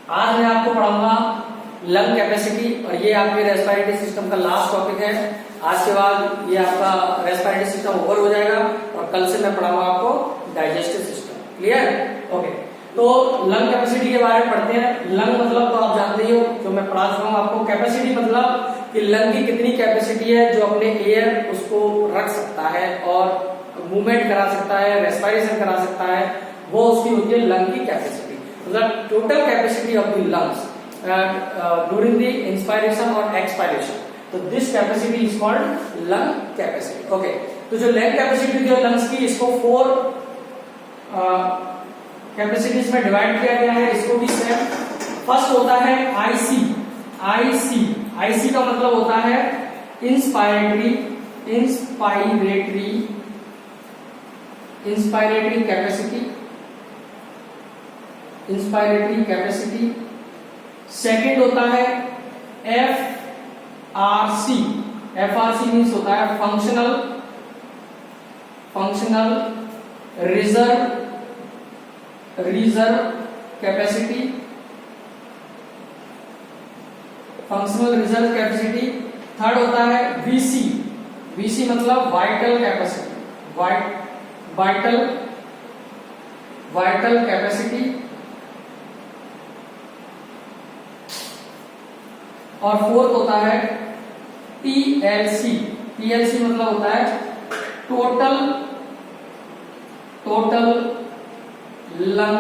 आज मैं आपको पढ़ाऊंगा लंग कैपेसिटी और ये आपके रेस्पिरेटरी सिस्टम का लास्ट टॉपिक है। आज के बाद ये आपका रेस्पिरेटरी सिस्टम ओवर हो जाएगा और कल से मैं पढ़ाऊंगा आपको डाइजेस्टिव सिस्टम। क्लियर? ओके, तो लंग कैपेसिटी के बारे में पढ़ते हैं। लंग मतलब तो आप जानते ही हो, जो मैं पढ़ा चुका हूं आपको। कैपेसिटी मतलब कि लंग की कितनी कैपेसिटी है जो अपने एयर उसको रख सकता है और मूवमेंट करा सकता है, रेस्पिरेशन करा सकता है, वो उसकी होती है लंग की कैपेसिटी। मतलब total capacity of the lungs during the inspiration और एक्सपायरेशन। तो this capacity is called lung capacity. Okay, तो जो लंग कैपेसिटी जो लंग्स की, इसको 4 कैपेसिटीज में डिवाइड किया गया है। इसको भी सेम। फर्स्ट होता है आईसी। आईसी का मतलब होता है इंस्पायरेटरी कैपेसिटी। सेकंड होता है एफआरसी। एफआरसी मीन्स होता है फंक्शनल रिजर्व कैपेसिटी। थर्ड होता है वीसी मतलब वाइटल कैपेसिटी। और फोर्थ होता है टीएलसी मतलब होता है टोटल लंग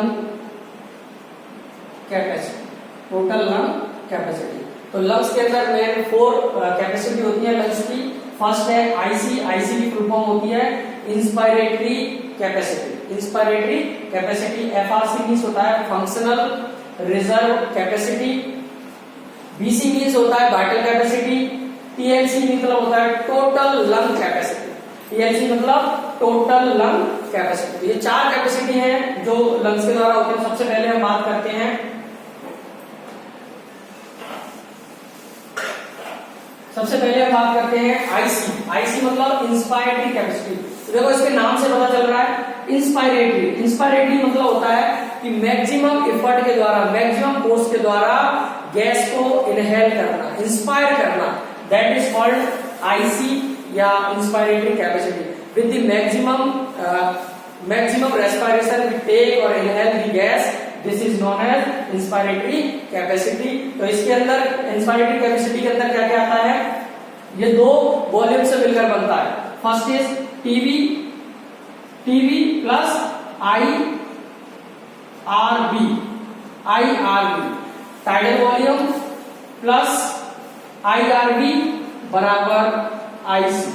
कैपेसिटी। तो लंग्स के अंदर मेन 4 कैपेसिटी होती है लंग्स की। फर्स्ट है आईसी की फुल फॉर्म होती है इंस्पायरेटरी कैपेसिटी। एफआरसी मींस होता है functional reserve capacity. BC means होता है वाइटल कैपेसिटी। टीएलसी मतलब होता है टोटल लंग कैपेसिटी। टीएलसी मतलब टोटल लंग कैपेसिटी। ये 4 कैपेसिटी है जो लंग्स के द्वारा होती है। सबसे पहले हम बात करते हैं आईसी मतलब इंस्पायरेटरी कैपेसिटी। देखो इसके नाम से पता चल रहा है इंस्पायरेटरी मतलब होता है कि मैक्सिमम एफर्ट के द्वारा, मैक्सिमम फोर्स के द्वारा गैस को इनहेल करना, इंस्पायर करना, दैट इज कॉल्ड आईसी या inspiratory capacity. With the maximum respiration we take और inhale the gas, this is known as inspiratory capacity. तो इसके अंदर इंस्पायरेटरी कैपेसिटी के अंदर क्या क्या आता है? ये 2 वॉल्यूम से मिलकर बनता है। First is TV plus IRB. Tidal volume plus IRB बराबर आईसी।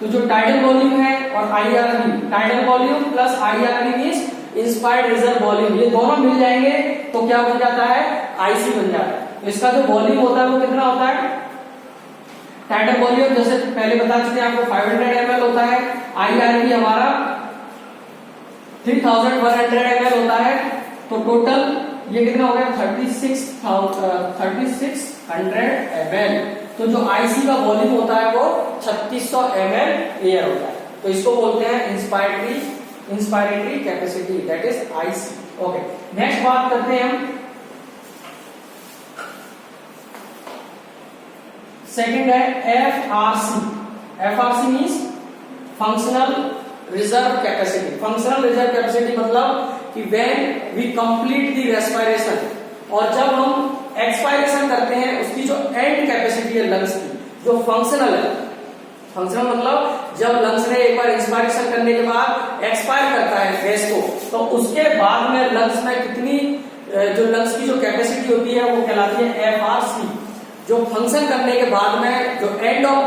तो जो टाइडल वॉल्यूम है और IRB, tidal volume plus IRB means inspired reserve volume, ये दोनों मिल जाएंगे तो क्या बन जाता है? आईसी बन जाता है। तो इसका जो वॉल्यूम होता है वो कितना होता है? टाइडल वॉल्यूम जैसे पहले बता चुके हैं आपको 500 ml होता है। आईआरबी हमारा 3100 ml होता है। तो टोटल ये कितना हो गया? 3600 ml। तो जो आईसी का वॉल्यूम होता है वो 3600 ml एयर होता है। तो इसको बोलते हैं inspiratory capacity, that is IC. Okay, next बात करते हैं हम। सेकंड है FRC means functional reserve capacity मतलब कि when we complete the respiration, और जब हम एक्सपायरेशन करते हैं उसकी जो एंड कैपेसिटी है लंग्स की, जो फंक्शनल है। फंक्शनल मतलब जब लंग्स ने एक बार इंस्पायरेशन करने के बाद एक्सपायर करता है गैस को, तो उसके बाद में लंग्स में कितनी जो लंग्स की जो कैपेसिटी होती है वो कहलाती है एफआरसी। जो फंक्शन करने के बाद में जो एंड ऑफ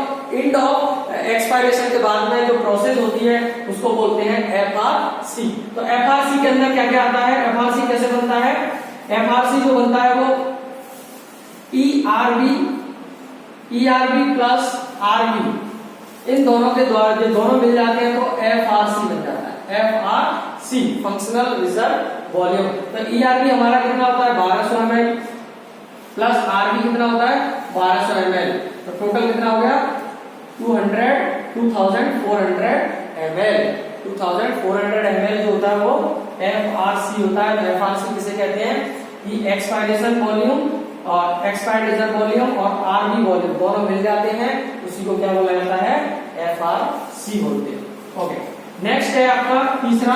एक्सपायरेशन के बाद में जो प्रोसेस होती है उसको बोलते हैं एफआरसी। तो एफआरसी के अंदर क्या क्या आता है? एफआरसी कैसे बनता है? एफआरसी जो बनता है वो ईआरबी प्लस आरबी, इन दोनों के द्वारा जो दोनों मिल जाते हैं तो एफआरसी बन जाता है। FRC functional reserve volume. तो ईआरबी हमारा कितना होता है? 1200 ml प्लस आरबी कितना होता है? 1200 ml। तो टोटल कितना हो गया? 2400 ml। 2400 ml जो होता है वो एफआरसी होता है। एफआरसी किसे कहते हैं? कि एक्सपायरेशन वॉल्यूम और एक्सपायर्ड रिजर्व वॉल्यूम और आरवी वॉल्यूम दोनों मिल जाते हैं, उसी को क्या बोला जाता है, एफआरसी बोलते हैं। ओके, नेक्स्ट है आपका तीसरा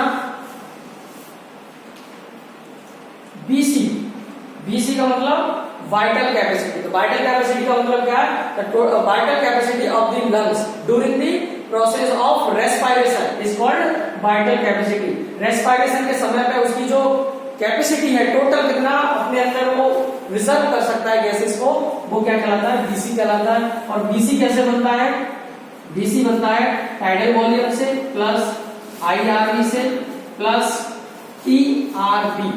बीसी। बीसी का मतलब वाइटल कैपेसिटी। तो वाइटल कैपेसिटी का मतलब क्या है, vital capacity of the lungs during the process of respiration is called vital capacity. Respiration के समय पे उसकी जो कैपेसिटी है, टोटल कितना अपने अंदर वो रिजर्व कर सकता है गैसेस को, वो क्या कहलाता है, बीसी कहलाता है। और बीसी कैसे बनता है, बीसी बनता है टाइडल वॉल्यूम से प्लस आईआरवी से प्लस ईआरवी,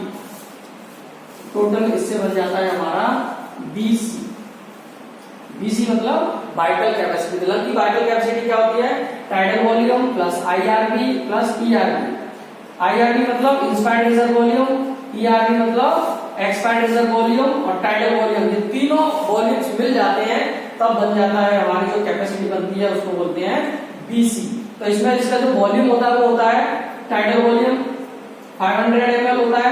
टोटल इससे बन जाता है हमारा बीसी। बीसी मतलब वाइटल कैपेसिटी। लंग की वाइटल कैपेसिटी क्या होती है, tidal volume plus IRV plus ERV. IRV मतलब इंस्पायर्ड रिजर्व वॉल्यूम, ईआरवी मतलब एक्सपायर्ड रिजर्व वॉल्यूम और टाइडल वॉल्यूम। ये तीनों वॉल्यूम्स मिल जाते हैं तब बन जाता है हमारी जो कैपेसिटी बनती है उसको बोलते हैं बीसी। तो इसमें इसका जो वॉल्यूम होता है वो होता है टाइडल वॉल्यूम 500 ml होता है।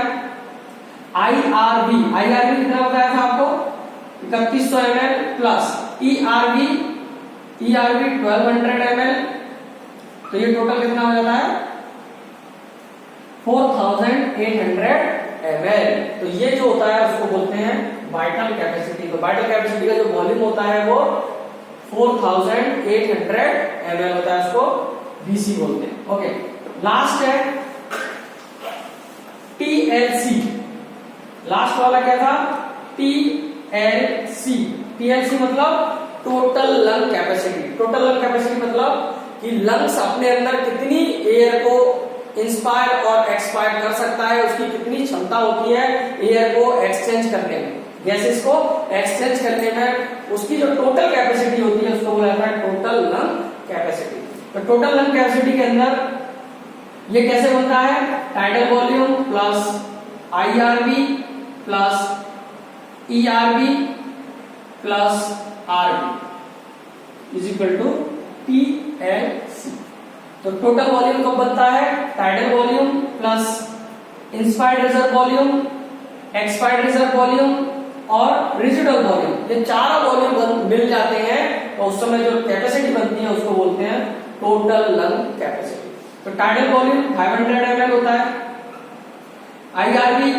आईआरवी कितना बताया था आपको, 3100 ml प्लस ईआरवी 1200 ml, तो ये टोटल कितना हो जाता है 4800 ml। तो ये जो होता है उसको बोलते हैं वाइटल कैपेसिटी। तो वाइटल कैपेसिटी का जो वॉल्यूम होता है वो 4800 ml होता है, उसको बीसी बोलते हैं। ओके, लास्ट है टीएलसी। लास्ट वाला क्या था, टीएलसी। टीएलसी मतलब total lung capacity. Total lung capacity मतलब कि लंग्स अपने अंदर कितनी एयर को इंस्पायर और एक्सपायर कर सकता है, उसकी कितनी क्षमता होती है एयर को एक्सचेंज करने में, गैसेस को एक्सचेंज करने में, उसकी जो टोटल कैपेसिटी होती है उसको बोला जाता है टोटल लंग कैपेसिटी। तो टोटल लंग कैपेसिटी के अंदर ये कैसे बनता है, tidal volume plus IRV plus ERV plus RV is equal to TLC. तो टोटल वॉल्यूम कब बनता है, tidal volume plus inspired reserve volume, expired reserve volume और रेजिडुअल वॉल्यूम, ये चारों वॉल्यूम मिल जाते हैं तो उस समय जो कैपेसिटी बनती है उसको बोलते हैं टोटल लंग कैपेसिटी। तो टाइडल वॉल्यूम 500 ml होता है, आईआरवी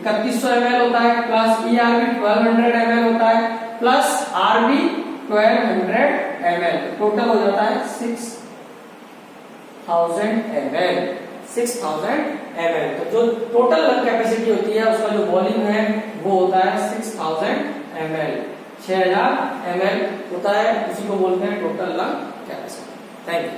3100 ml होता है प्लस ईआरवी 1200 ml होता है प्लस आरवी 1200 ml, टोटल हो जाता है 6000 ml। 6000 ml। तो जो टोटल लंग कैपेसिटी होती है उसका जो वॉल्यूम है वो होता है 6000 ml, 6000 ml होता है, उसी को बोलते हैं total lung capacity. Thank you.